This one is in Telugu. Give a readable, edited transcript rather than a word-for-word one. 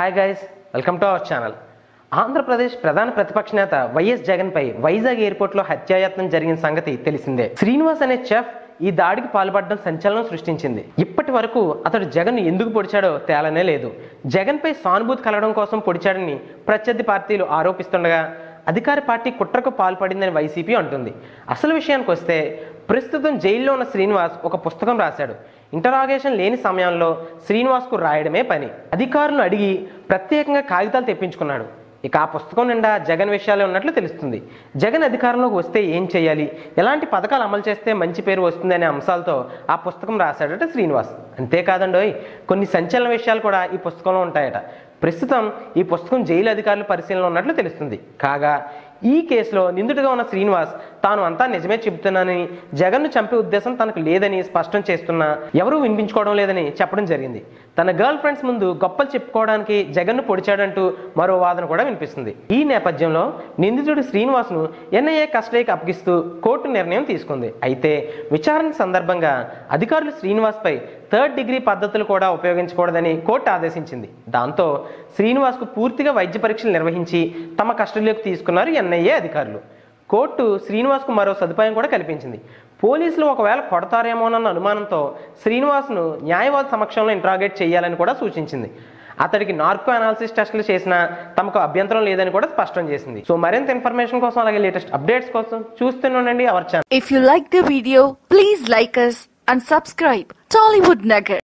Hi guys, welcome to our channel. Andhra Pradesh ప్రధాన ప్రతిపక్ష నేత వైఎస్ జగన్ పై వైజాగ్ ఎయిర్పోర్ట్ లో హత్యాయత్నం జరిగిన సంగతి తెలిసిందే. శ్రీనివాస్ అనే చెఫ్ ఈ దాడికి పాల్పడడం సంచలనం సృష్టించింది. ఇప్పటి వరకు అతడు జగన్ ఎందుకు పొడిచాడో తేలనే లేదు. జగన్ పై సానుభూతి కలగడం కోసం పొడిచాడని ప్రత్యర్థి పార్టీలు ఆరోపిస్తుండగా అధికార పార్టీ కుట్రకు పాల్పడిందని వైసీపీ అంటుంది. అసలు విషయానికి వస్తే ప్రస్తుతం జైల్లో ఉన్న శ్రీనివాస్ ఒక పుస్తకం రాశాడు. ఇంటరాగేషన్ లేని సమయంలో శ్రీనివాస్కు రాయడమే పని. అధికారులను అడిగి ప్రత్యేకంగా కాగితాలు తెప్పించుకున్నాడు. ఇక ఆ పుస్తకం నిండా జగన్ విషయాలే ఉన్నట్లు తెలుస్తుంది. జగన్ అధికారంలోకి వస్తే ఏం చేయాలి, ఎలాంటి పథకాలు అమలు చేస్తే మంచి పేరు వస్తుంది అనే అంశాలతో ఆ పుస్తకం రాశాడట శ్రీనివాస్. అంతేకాదండోయ్, కొన్ని సంచలన విషయాలు కూడా ఈ పుస్తకంలో ఉంటాయట. ప్రస్తుతం ఈ పుస్తకం జైలు అధికారుల పరిశీలనలో ఉన్నట్లు తెలుస్తుంది. కాగా ఈ కేసులో నిందితుడిగా ఉన్న శ్రీనివాస్ తాను అంతా నిజమే చెబుతున్నానని, జగన్ను చంపే ఉద్దేశం తనకు లేదని స్పష్టం చేస్తున్నా ఎవరూ వినిపించుకోవడం లేదని చెప్పడం జరిగింది. తన గర్ల్ ఫ్రెండ్స్ ముందు గొప్పలు చెప్పుకోవడానికి జగన్ను పొడిచాడంటూ మరో వాదన కూడా వినిపిస్తుంది. ఈ నేపథ్యంలో నిందితుడు శ్రీనివాస్ను ఎన్ఐఏ కస్టడీకి అప్పగిస్తూ కోర్టు నిర్ణయం తీసుకుంది. అయితే విచారణ సందర్భంగా అధికారులు శ్రీనివాస్పై థర్డ్ డిగ్రీ పద్ధతులు కూడా ఉపయోగించకూడదని కోర్టు ఆదేశించింది. దాంతో శ్రీనివాస్కు పూర్తిగా వైద్య పరీక్షలు నిర్వహించి తమ కస్టడీలోకి తీసుకున్నారు ఎన్ఐఏ అధికారులు. కోర్టు శ్రీనివాస్కు మరో సదుపాయం కూడా కల్పించింది. పోలీసులు ఒకవేళ కొడతారేమోనన్న అనుమానంతో శ్రీనివాస్ను న్యాయవాది సమక్షంలో ఇంట్రాగేట్ చేయాలని కూడా సూచించింది. అతడికి నార్కో అనాలిసిస్ టెస్టులు చేసినా తమకు అభ్యంతరం లేదని కూడా స్పష్టం చేసింది. సో మరింత ఇన్ఫర్మేషన్ కోసం అలాగే లేటెస్ట్ అప్డేట్స్ కోసం చూస్తూనే ఉండండి our channel. If you like the video, please like us and subscribe Tollywood Nugget.